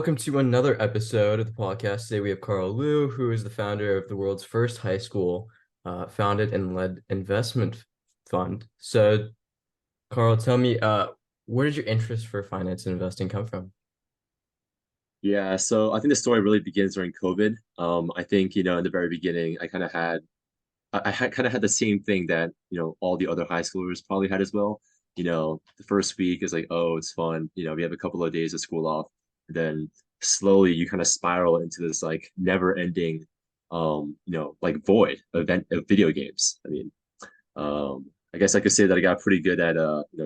Welcome to another episode of the podcast. Today we have Carl Liu, who is the founder of the world's first high school founded and led investment fund. So, Carl, tell me, where did your interest for finance and investing come from? Yeah, so I think the story really begins during COVID. I think, in the very beginning, I kind of had the same thing that, all the other high schoolers probably had as well. The first week is like, oh, it's fun. We have a couple of days of school off. Then slowly you kind of spiral into this like never ending, like void event of video games. I guess I could say that I got pretty good at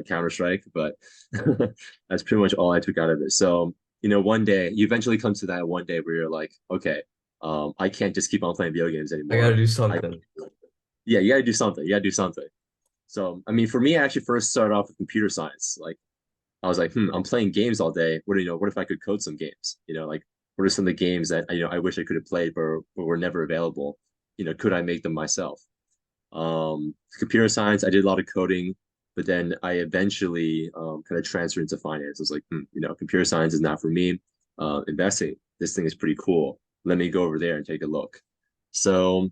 Counter-Strike, but that's pretty much all I took out of it. So, one day you eventually come to that one day where you're like, okay, I can't just keep on playing video games I got to anymore. do I something. Yeah, you gotta do something. You gotta do something. So, I mean, for me, I actually first started off with computer science. Like, I was like, I'm playing games all day. What if I could code some games? Like, what are some of the games that I wish I could have played but were never available? Could I make them myself? Computer science, I did a lot of coding, but then I eventually kind of transferred into finance. I was like, computer science is not for me. Investing, this thing is pretty cool. Let me go over there and take a look. So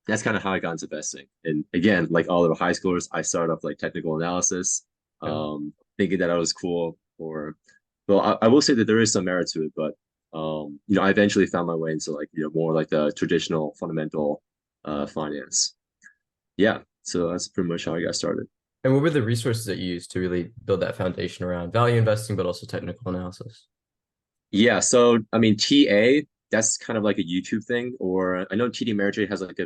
that's kind of how I got into investing. And again, like all of the high schoolers, I started off like technical analysis, Yeah. thinking that I was cool. Well, I will say that there is some merit to it, but I eventually found my way into like more like the traditional fundamental finance. Yeah, so that's pretty much how I got started. And what were the resources that you used to really build that foundation around value investing, but also technical analysis? Yeah, so I mean, TA, that's kind of like a YouTube thing, or I know TD Ameritrade has like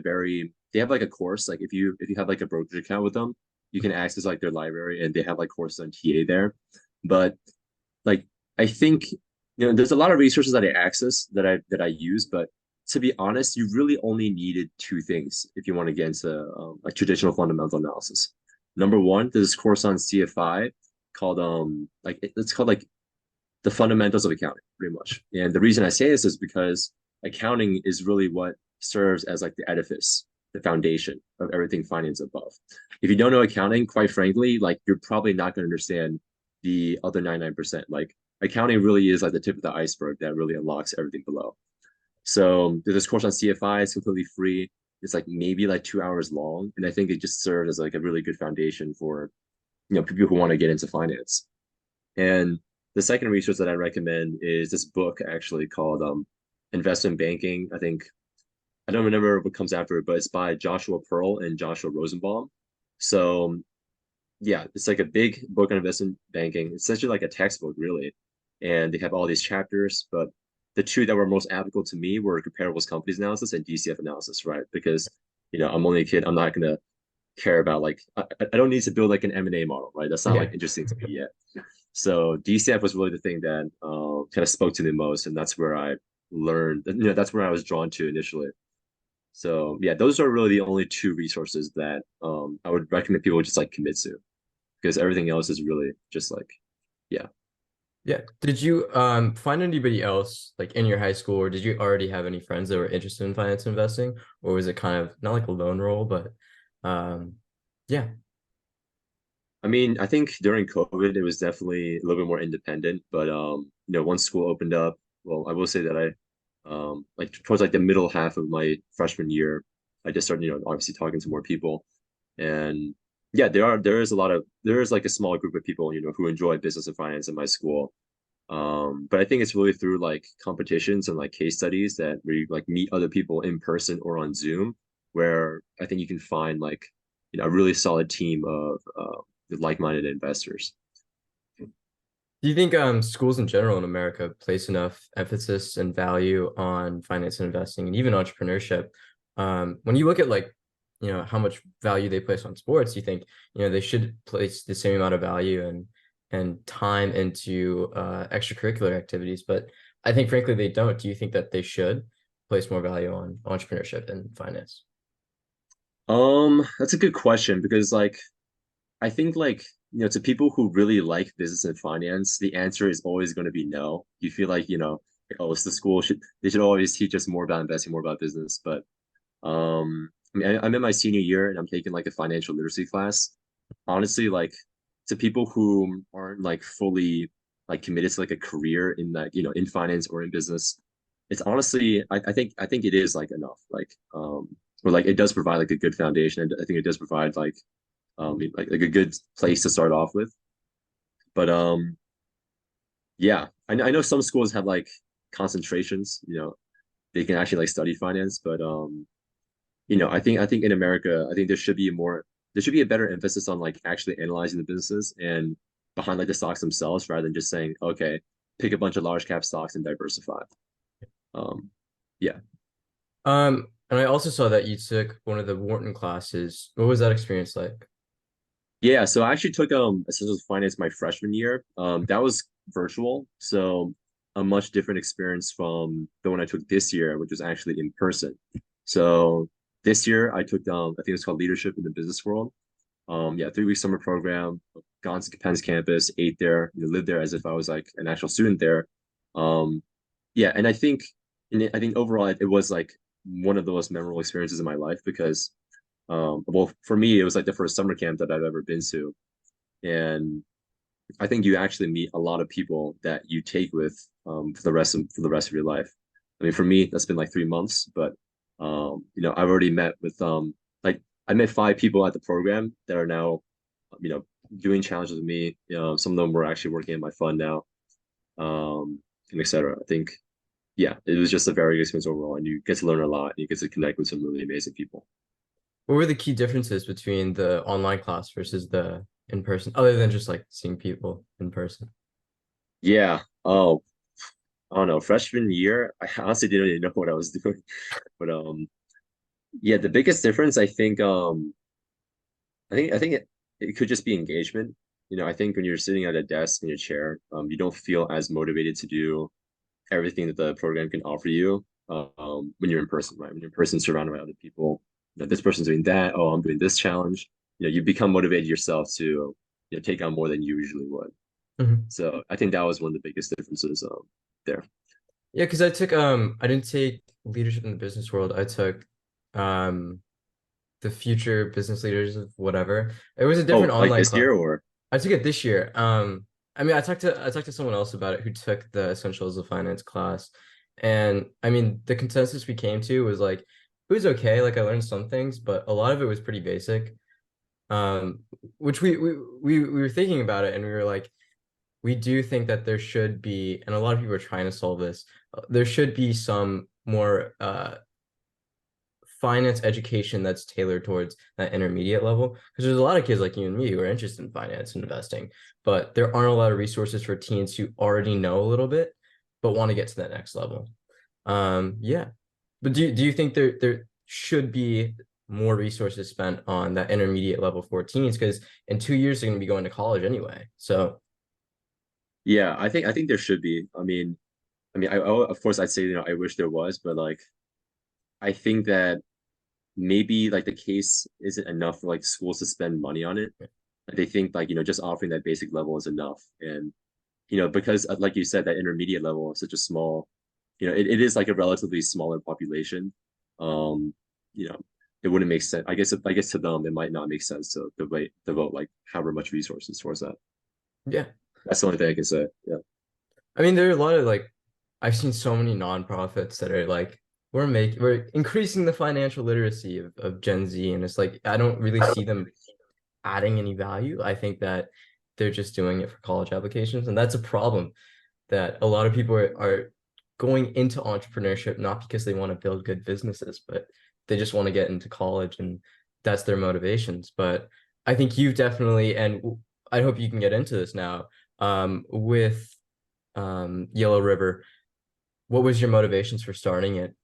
they have like a course, like if you have like a brokerage account with them, you can access like their library and they have like courses on TA there. But like I think there's a lot of resources that I access that I use, but to be honest, you really only needed two things if you want to get into like traditional fundamental analysis. Number one, there's this course on CFI called it's called like the fundamentals of accounting, pretty much. And the reason I say this is because accounting is really what serves as like the edifice, the foundation of everything finance above. If you don't know accounting, quite frankly, like you're probably not going to understand the other 99%. Like accounting really is like the tip of the iceberg that really unlocks everything below. So there's this course on CFI, it's completely free. It's like maybe like 2 hours long. And I think it just serves as like a really good foundation for people who want to get into finance. And the second resource that I recommend is this book actually called Investment Banking. I don't remember what comes after it, but it's by Joshua Pearl and Joshua Rosenbaum. So yeah, it's like a big book on investment banking. It's essentially like a textbook, really. And they have all these chapters, but the two that were most applicable to me were comparables companies analysis and DCF analysis, right? Because I'm only a kid. I'm not gonna care about like I don't need to build like an M&A model, right? That's not Yeah. like interesting to me yet. So DCF was really the thing that kind of spoke to me most, and that's where I learned. That's where I was drawn to initially. So yeah, those are really the only two resources that I would recommend people just like commit to, because everything else is really just like, yeah. Yeah. Did you find anybody else like in your high school, or did you already have any friends that were interested in finance investing? Or was it kind of not like a lone role, but yeah. I mean, I think during COVID it was definitely a little bit more independent, but once school opened up, well, I will say that I like towards like the middle half of my freshman year, I just started, obviously talking to more people. And yeah, there is like a small group of people, who enjoy business and finance in my school. But I think it's really through like competitions and like case studies that we like meet other people in person or on Zoom, where I think you can find like, a really solid team of like-minded investors. Do you think schools in general in America place enough emphasis and value on finance and investing and even entrepreneurship? When you look at like, how much value they place on sports, you think, they should place the same amount of value and time into extracurricular activities. But I think frankly they don't. Do you think that they should place more value on entrepreneurship and finance? That's a good question because like I think like to people who really like business and finance, the answer is always going to be no. You feel like like, oh, it's the school should they should always teach us more about investing, more about business. But I mean, I'm in my senior year and I'm taking like a financial literacy class. Honestly, like to people who aren't like fully like committed to like a career in like, in finance or in business, it's honestly, I think it is like enough. Or like it does provide like a good foundation. And I think it does provide like a good place to start off with. But yeah, I know some schools have like concentrations, they can actually like study finance, but I think in America, I think there should be a better emphasis on like actually analyzing the businesses and behind like the stocks themselves rather than just saying, okay, pick a bunch of large cap stocks and diversify. Um, yeah. And I also saw that you took one of the Wharton classes. What was that experience like? Yeah, so I actually took essential finance my freshman year. That was virtual, so a much different experience from the one I took this year, which was actually in person. So this year I took I think it's called Leadership in the Business World. Yeah, 3 week summer program, gone to Penn's campus, ate there, lived there as if I was like an actual student there. Um, yeah, and I think overall it was like one of the most memorable experiences in my life because well, for me, it was like the first summer camp that I've ever been to. And I think you actually meet a lot of people that you take with for the rest of your life. I mean, for me, that's been like 3 months, but I've already met with like I met 5 people at the program that are now, you know, doing challenges with me. Some of them were actually working in my fund now, and etc. I think, yeah, it was just a very good experience overall, and you get to learn a lot, and you get to connect with some really amazing people. What were the key differences between the online class versus the in person, other than just like seeing people in person? Yeah. Oh, I don't know. Freshman year, I honestly didn't even know what I was doing. But yeah, the biggest difference, I think it could just be engagement. I think when you're sitting at a desk in your chair, you don't feel as motivated to do everything that the program can offer you when you're in person, right? When you're in person, surrounded by other people, this person's doing that. Oh, I'm doing this challenge. You become motivated yourself to take on more than you usually would. Mhm. So I think that was one of the biggest differences there. Yeah, because I didn't take leadership in the business world. I took um the future business leaders of whatever. It was a different Oh, like online this class. year or I took it this year. I mean, I talked to someone else about it who took the Essentials of Finance class, and I mean, the consensus we came to was like it was okay. Like I learned some things, but a lot of it was pretty basic. Um, which we were thinking about it, and we were like, we do think that there should be, and a lot of people are trying to solve this. There should be some more finance education that's tailored towards that intermediate level because there's a lot of kids like you and me who are interested in finance and investing, but there aren't a lot of resources for teens who already know a little bit but want to get to that next level. Yeah, but do you think there should be more resources spent on that intermediate level for teens because in 2 years they're going to be going to college anyway, so yeah, I think there should be. Of course I'd say I wish there was, but like I think that maybe like the case isn't enough for like schools to spend money on it. Like, they think like just offering that basic level is enough, and because like you said, that intermediate level is such a small, it is like a relatively smaller population. Um, you know, it wouldn't make sense. I guess to them it might not make sense to devote like however much resources towards that. yeah. That's the only thing I can say. Yeah. I mean, there are a lot of like, I've seen so many nonprofits that are like, we're increasing the financial literacy of Gen Z, and it's like I don't really see them adding any value. I think that they're just doing it for college applications, and that's a problem that a lot of people are going into entrepreneurship not because they want to build good businesses, but they just want to get into college, and that's their motivations. But I think you've definitely, and I hope you can get into this now, with Yellow River. What was your motivations for starting it?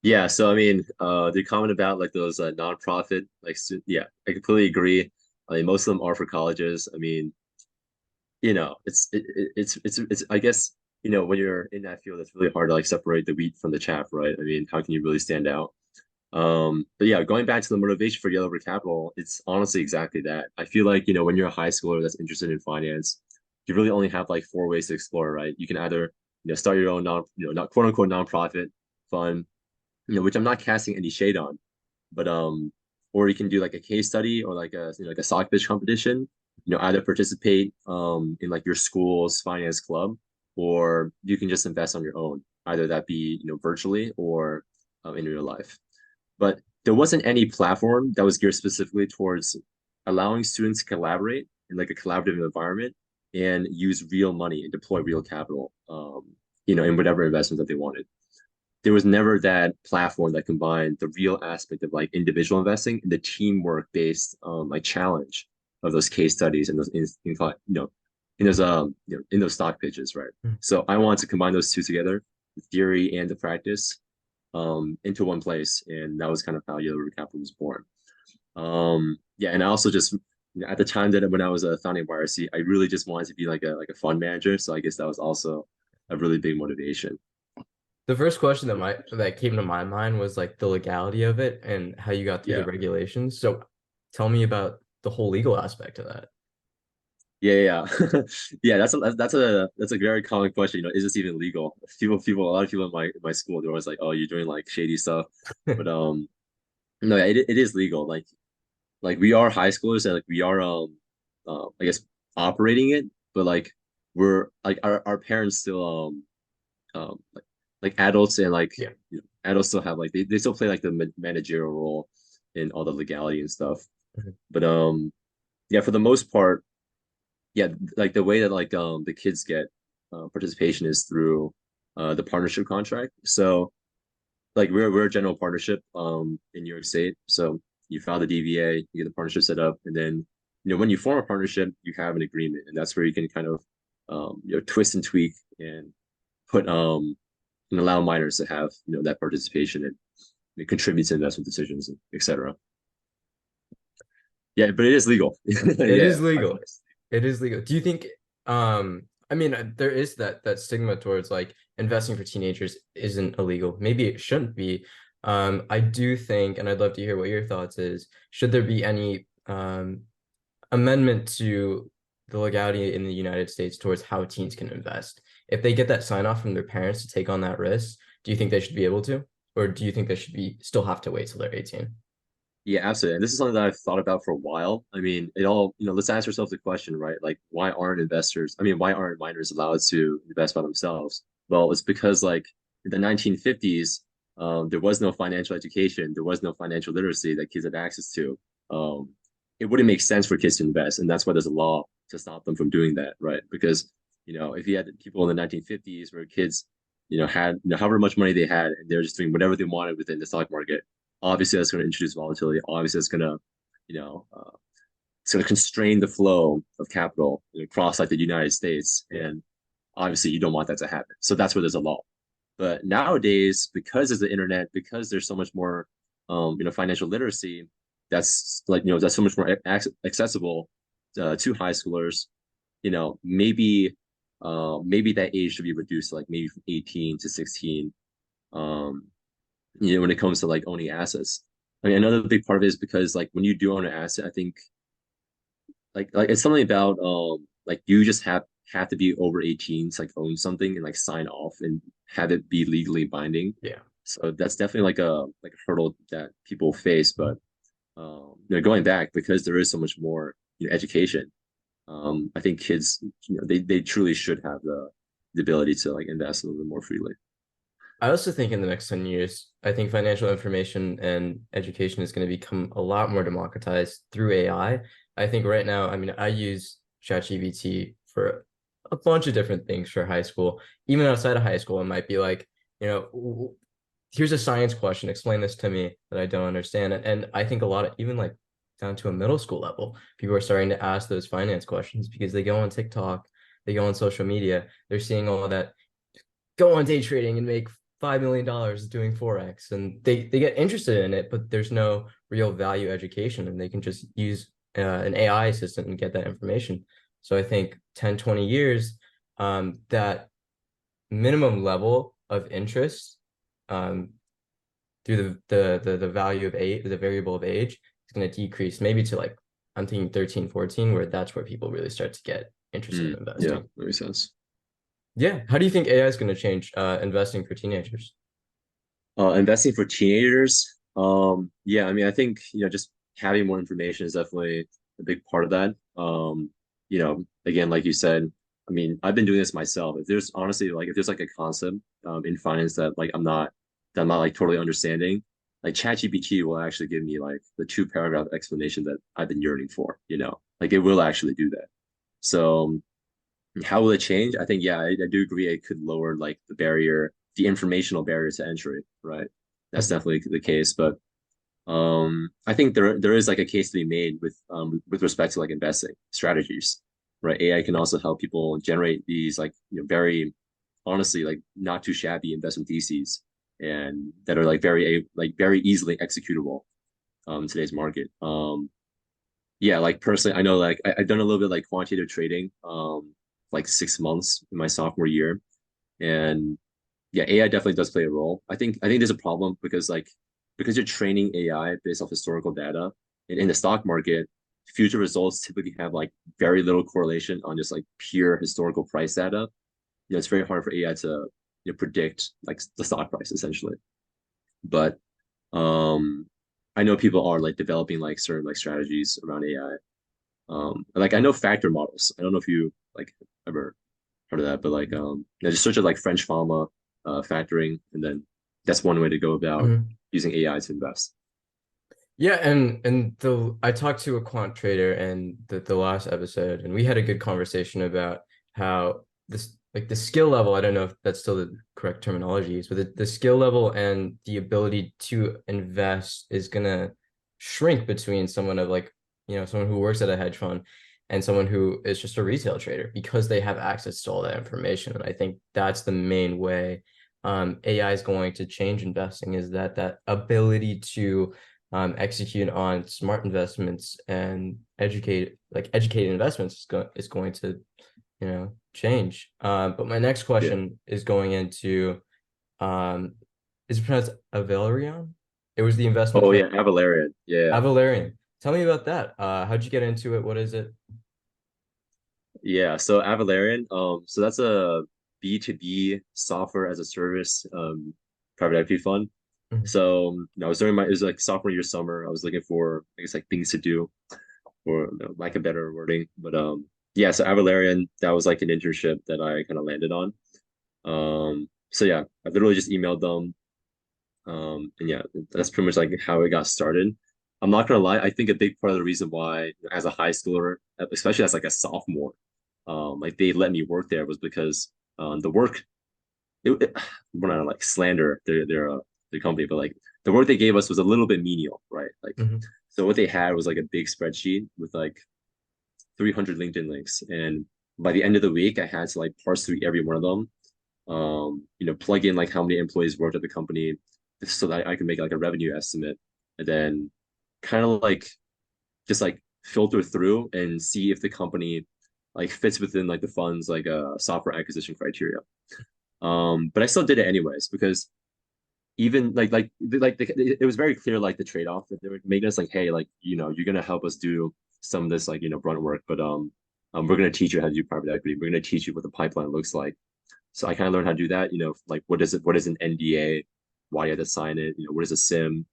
Yeah, so I mean, the comment about like those nonprofit, like yeah, I completely agree. I mean, most of them are for colleges. I mean, it's I guess when you're in that field, it's really hard to like separate the wheat from the chaff, right? I mean, how can you really stand out? But yeah, going back to the motivation for Yellow Brick Capital, it's honestly exactly that. I feel like when you're a high schooler that's interested in finance, you really only have like 4 ways to explore, right? You can either start your own not quote unquote nonprofit fund, which I'm not casting any shade on, but or you can do like a case study or like a like a sock pitch competition, either participate in like your school's finance club, or you can just invest on your own, either that be virtually or in real life. But there wasn't any platform that was geared specifically towards allowing students to collaborate in like a collaborative environment and use real money and deploy real capital, in whatever investment that they wanted. There was never that platform that combined the real aspect of like individual investing and the teamwork based like challenge of those case studies and those in those stock pitches, right? Mm. So I wanted to combine those two together, the theory and the practice, into one place, and that was kind of how Yellow River Capital was born. Yeah, and I also just at the time that when I was founding YRC, I really just wanted to be like a fund manager. So I guess that was also a really big motivation. The first question that came to my mind was like the legality of it and how you got through the Yeah. regulations. So tell me about the whole legal aspect of that. Yeah. Yeah, that's a very common question. Is this even legal? A lot of people in my school, they're always like, "Oh, you're doing like shady stuff," but no, yeah, it is legal. Like we are high schoolers and like we are I guess operating it, but like we're like our parents still like adults and like Yeah. adults still have like they still play like the managerial role in all the legality and stuff. Mhm. But yeah, for the most part, yeah, like the way that like the kids get participation is through the partnership contract. So like we're a general partnership in New York State. So you file the DVA, you get the partnership set up, and then when you form a partnership, you have an agreement, and that's where you can kind of twist and tweak and put and allow minors to have that participation and it contributes to investment decisions, etc. Yeah, but it is legal. It Yeah, is high legal. fives. It is legal. Do you think I mean there is that stigma towards like investing for teenagers isn't illegal. Maybe it shouldn't be. I do think, and I'd love to hear what your thoughts is, should there be any amendment to the legality in the United States towards how teens can invest? If they get that sign off from their parents to take on that risk, do you think they should be able to? Or do you think they should be still have to wait till they're 18? Yeah, absolutely. And this is something that I've thought about for a while. I mean, let's ask ourselves the question, right? Like, why aren't minors allowed to invest by themselves? Well, it's because like in the 1950s, there was no financial education, there was no financial literacy that kids had access to. Um, it wouldn't make sense for kids to invest, and that's why there's a law to stop them from doing that, right? Because, if you had people in the 1950s where kids, had, however much money they had, and they're just doing whatever they wanted within the stock market, obviously that's going to introduce volatility. Obviously, that's going to, you know, uh, it's going to constrain the flow of capital across like the United States, Yeah. and obviously you don't want that to happen. So that's where there's a law. But nowadays, because there's the internet, because there's so much more, financial literacy, that's so much more accessible to high schoolers. Maybe that age should be reduced to like maybe from 18 to 16. Um, when it comes to like owning assets. I mean, another big part of it is because like when you do own an asset, I think like it's something about like you just have to be over 18 to like own something and like sign off and have it be legally binding. Yeah. So that's definitely like a hurdle that people face. But going back because there is so much more education, I think kids they truly should have the ability to like invest a little bit more freely. I also think in the next 10 years, I think financial information and education is going to become a lot more democratized through AI. I think right now, I mean, I use ChatGPT for a bunch of different things for high school. Even outside of high school, it might be like, here's a science question, explain this to me that I don't understand. And I think a lot of even like down to a middle school level, people are starting to ask those finance questions because they go on TikTok, they go on social media, they're seeing all of that go on day trading and make $5 million doing forex, and they get interested in it, but there's no real value education, and they can just use an AI assistant and get that information. So I think 10-20 years, that minimum level of interest, um, through the value of age, the variable of age, is going to decrease maybe to like, I'm thinking 13, 14, where that's where people really start to get interested in Yeah, investing. that makes sense. Yeah. How do you think AI is going to change investing for teenagers? Investing for teenagers. Yeah, I mean, I think just having more information is definitely. a big part of that. Again, like you said, I mean, I've been doing this myself. If there's honestly like if there's like a concept in finance that I'm not like totally understanding, like ChatGPT will actually give me like the 2 paragraph explanation that I've been yearning for, like it will actually do that. So how will it change? I think, yeah, I do agree it could lower like the informational barrier to entry, right? That's Mhm. definitely the case. But I think there is like a case to be made with respect to like investing strategies, right? AI can also help people generate these like very honestly like not too shabby investment theses and that are like very easily executable in today's market. Yeah, like personally, I know like I've done a little bit like quantitative trading, like 6 months in my sophomore year, and yeah, AI definitely does play a role. I think there's a problem because you're training AI based off historical data, and in the stock market, future results typically have like very little correlation on just like pure historical price data. It's very hard for AI to predict like the stock price essentially. But um, I know people are like developing like certain like strategies around AI. Like I know factor models. I don't know if you like ever heard of that, but like just search it like French Fama factoring, and then that's one way to go about Mhm. using AI to invest. Yeah, and the I talked to a quant trader in the last episode, and we had a good conversation about how this like the skill level, I don't know if that's still the correct terminology, but the skill level and the ability to invest is gonna shrink between someone of like, someone who works at a hedge fund and someone who is just a retail trader because they have access to all that information. And I think that's the main way AI is going to change investing, is that ability to execute on smart investments and educated investments is going to change. But my next Yeah. question is going into um, is it pronounced Avalarion? It was the investment Oh fund. yeah, Avalarian. Yeah. Avalarion. Tell me about that. How'd you get into it? What is it? Yeah. So Avalarian, so that's a B2B software as a service private equity fund. Mhm. So I was it was like sophomore year summer. I was looking for I guess like things to do or like a better wording. But yeah, so Avalarian, that was like an internship that I kind of landed on. So yeah, I literally just emailed them. And yeah, that's pretty much like how it got started. I'm not gonna lie, I think a big part of the reason why, as a high schooler, especially as like a sophomore, like they let me work there was because the work, we're not like slander their company, but like the work they gave us was a little bit menial, right? Like, Mhm. so what they had was like a big spreadsheet with like 300 LinkedIn links, and by the end of the week, I had to like parse through every one of them, plug in like how many employees worked at the company so that I can make like a revenue estimate, and then kind of like just like filter through and see if the company like fits within like the fund's like software acquisition criteria. But I still did it anyways because even it was very clear like the trade-off that they were making us like, hey, like you're gonna help us do some of this like grunt work, but we're gonna teach you how to do private equity. We're gonna teach you what the pipeline looks like. So I kind of learned how to do that. Like what is an NDA, why you have to sign it. What is a SIM,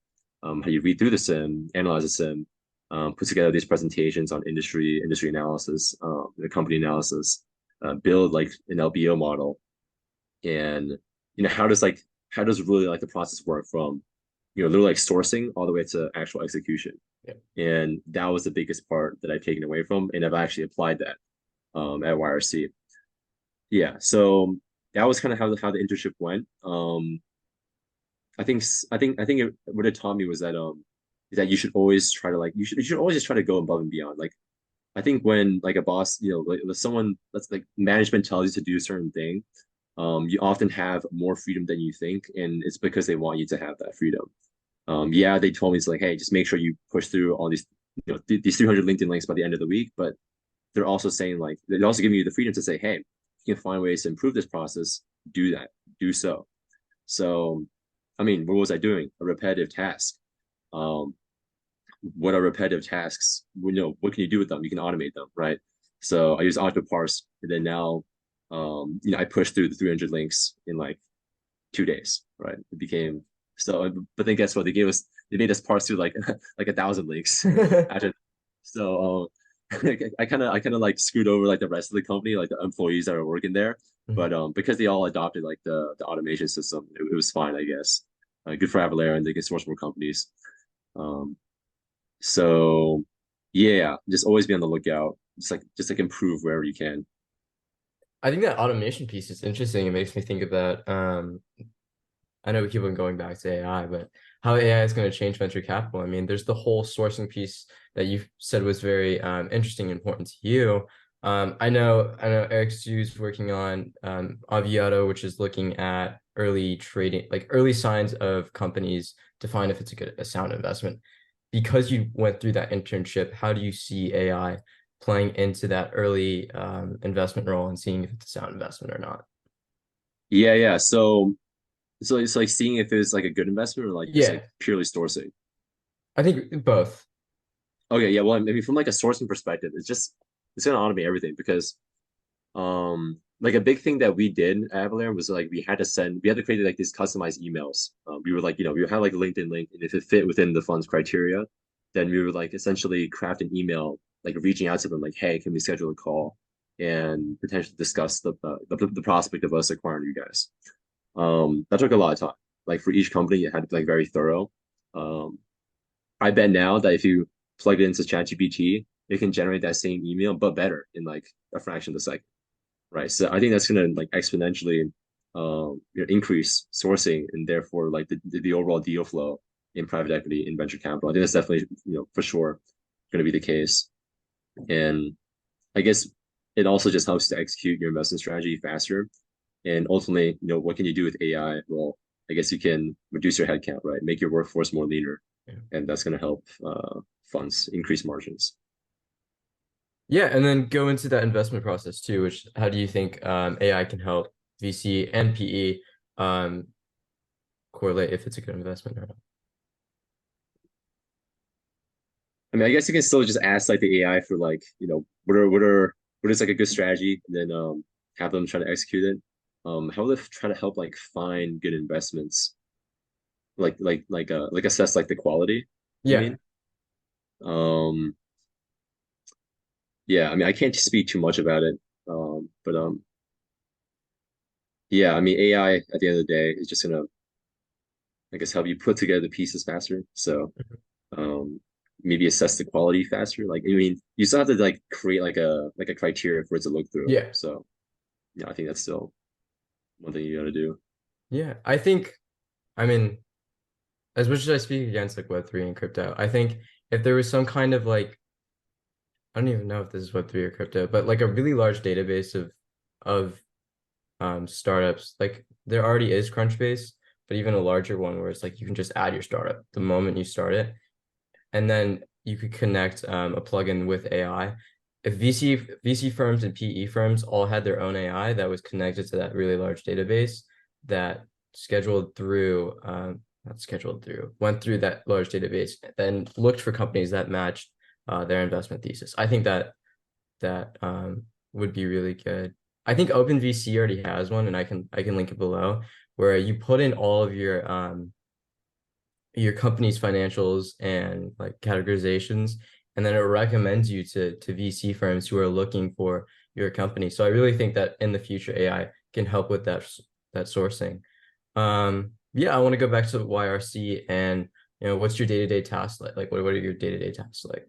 how you read through the SIM, analyze a SIM, put together these presentations on industry analysis, the company analysis, build like an LBO model, and how does really like the process work from literally like sourcing all the way to actual execution. Yeah. And that was the biggest part that I've taken away from, and I've actually applied that at YRC. Yeah, so that was kind of how the internship went. What it taught me was that is that you should always try to like you should always just try to go above and beyond. Like I think when like a boss, like someone that's like management tells you to do a certain thing, you often have more freedom than you think, and it's because they want you to have that freedom. Yeah, they told me it's like, hey, just make sure you push through all these, these 300 LinkedIn links by the end of the week. But they're also saying like they're also giving you the freedom to say, hey, you can find ways to improve this process. Do that. Do so. So, I mean, what was I doing? A repetitive task. Um, what are repetitive tasks? What can you do with them? You can automate them, right? So I use auto parse, and then now, I pushed through the 300 links in like 2 days, right? It became so, but then guess what? They made us parse through like like 1,000 links after. So I kind of like screwed over like the rest of the company, like the employees that are working there. Mhm. But because they all adopted like the automation system, it was fine, I guess. Good for Avalara, and they can source more companies. Um, so yeah, just always be on the lookout. Just like improve wherever you can. I think that automation piece is interesting. It makes me think about I know we keep on going back to AI, but how AI is going to change venture capital. I mean, there's the whole sourcing piece that you said was very interesting and important to you. I know Eric Su's working on Aviato, which is looking at early trading, like early signs of companies to find if it's a sound investment. Because you went through that internship, how do you see AI playing into that early investment role and seeing if it's a sound investment or not? Yeah, yeah. So it's like seeing if it's like a good investment or like just like Yeah, purely sourcing. I think both. Okay, yeah. Well, I mean, from like a sourcing perspective, it's gonna automate everything because like a big thing that we did at Avalara was like we had to create like these customized emails. We were like, we had like a LinkedIn link, and if it fit within the fund's criteria, then we would like essentially craft an email, like reaching out to them, like, hey, can we schedule a call and potentially discuss the prospect of us acquiring you guys. That took a lot of time. Like for each company, it had to be like very thorough. Um, I bet now that if you plug it into ChatGPT, it can generate that same email, but better in like a fraction of a second, right? So I think that's gonna like exponentially increase sourcing and therefore like the overall deal flow in private equity in venture capital. I think that's definitely for sure going to be the case. And I guess it also just helps to execute your investment strategy faster. And ultimately, what can you do with AI? Well, I guess you can reduce your headcount, right? Make your workforce more leaner, Yeah. and that's going to help funds increase margins. Yeah, and then go into that investment process too, which how do you think AI can help VC and PE correlate if it's a good investment or not? I mean, I guess you can still just ask like the AI for like, what is like a good strategy, and then have them try to execute it. How will they try to help like find good investments, like assess like the quality, you Yeah. mean? Um, yeah, I mean, I can't speak too much about it. But yeah, I mean, AI at the end of the day is just gonna, I guess, help you put together the pieces faster. So um maybe assess the quality faster. Like, I mean, you still have to like create like a criteria for it to look through. Yeah. So yeah, I think that's still one thing you got to do. Yeah. I mean, as much as I speak against like Web3 and crypto, I think if there was some kind of like I don't even know if this is Web3 or crypto, but like a really large database of startups, like there already is Crunchbase, but even a larger one where it's like you can just add your startup the moment you start it. And then you could connect a plugin with AI. If VC firms and PE firms all had their own AI that was connected to that really large database that scheduled through, not scheduled through, went through that large database, then looked for companies that matched their investment thesis. I think that would be really good. I think OpenVC already has one, and I can link it below, where you put in all of your company's financials and like categorizations, and then it recommends you to VC firms who are looking for your company. So I really think that in the future AI can help with that sourcing. Yeah, I want to go back to YRC and what's your day-to-day tasks like? Like what are your day-to-day tasks like?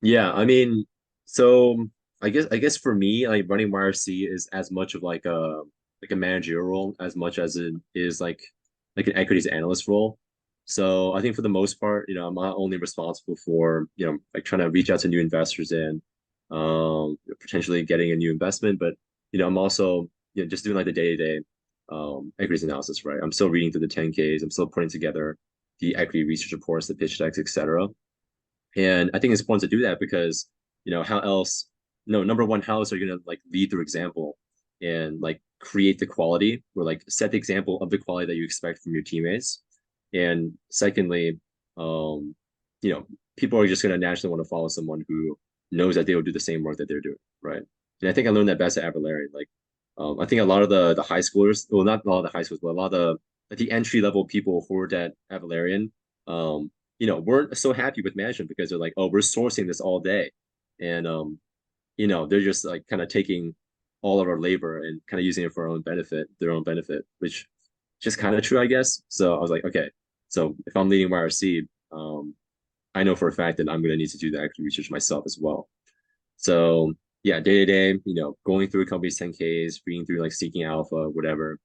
Yeah, I mean, so I guess for me, like running YRC is as much of like a managerial role as much as it is like an equities analyst role. So I think for the most part, I'm not only responsible for, like trying to reach out to new investors and potentially getting a new investment, but I'm also, just doing like the day-to-day equities analysis, right? I'm still reading through the 10Ks, I'm still putting together the equity research reports, the pitch decks, etc. And I think it's important to do that because, how else, no, number one, how else are you going to like lead through example and like create the quality or like set the example of the quality that you expect from your teammates? And secondly, um, people are just going to naturally want to follow someone who knows that they will do the same work that they're doing, right? And I think I learned that best at Avalarian. Like, I think a lot of the high schoolers, well, not a lot of the high schools, but a lot of the like the entry level people who were at Avalarian, weren't so happy with management because they're like, oh, we're sourcing this all day. and they're just like kind of taking all of our labor and kind of using it for their own benefit, which is just kind of true, I guess. So I was like, okay, so if I'm leading YRC, I know for a fact that I'm going to need to do the actual research myself as well. So yeah, day to day, going through a company's 10Ks, reading through like Seeking Alpha, whatever,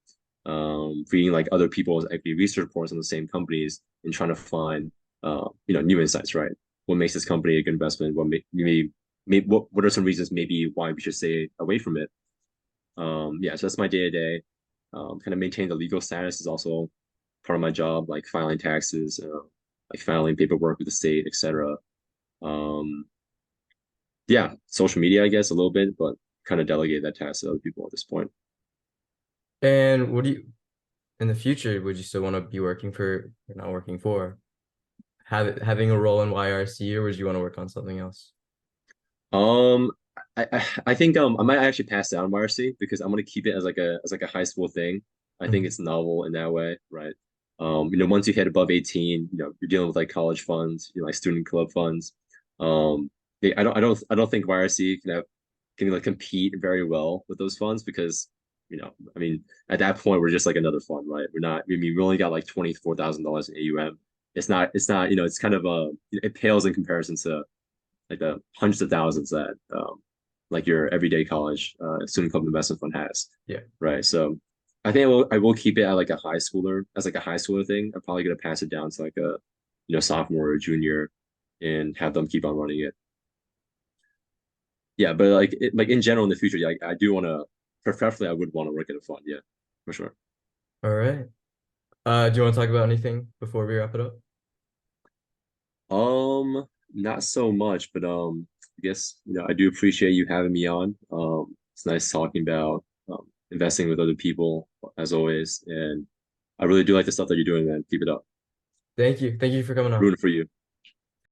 reading like other people's equity research reports on the same companies and trying to find, new insights, right? What makes this company a good investment? What are some reasons maybe why we should stay away from it? Yeah, so that's my day to day. Kind of maintain the legal status is also part of my job, like filing taxes, like filing paperwork with the state, etc. Um, yeah, social media, I guess, a little bit, but kind of delegate that task to other people at this point. And what do you in the future would you still want to be working for or not working for? Having a role in YRC, or would you want to work on something else? Um, I think I might actually pass down YRC because I'm gonna keep it as like a high school thing. I think Mhm. it's novel in that way, right? Once you hit above 18, you're dealing with like college funds, like student club funds. I don't think YRC can like compete very well with those funds because, I mean, at that point we're just like another fund, right? We're not. I mean, we only got like $24,000 in AUM. It's not. It's kind of it pales in comparison to like the hundreds of thousands that like your everyday college student club investment fund has, Yeah. right? So I think I will keep it at like a high schooler as like a high schooler thing. I'm probably gonna pass it down to like a sophomore or junior and have them keep on running it. Yeah, but like in general in the future, yeah, I do want to. Preferably, I would want to work at a fund. Yeah, for sure. All right. Do you want to talk about anything before we wrap it up? Not so much, but I guess I do appreciate you having me on. It's nice talking about investing with other people as always, and I really do like the stuff that you're doing, man. Keep it up. Thank you. Thank you for coming on. Rooting for you.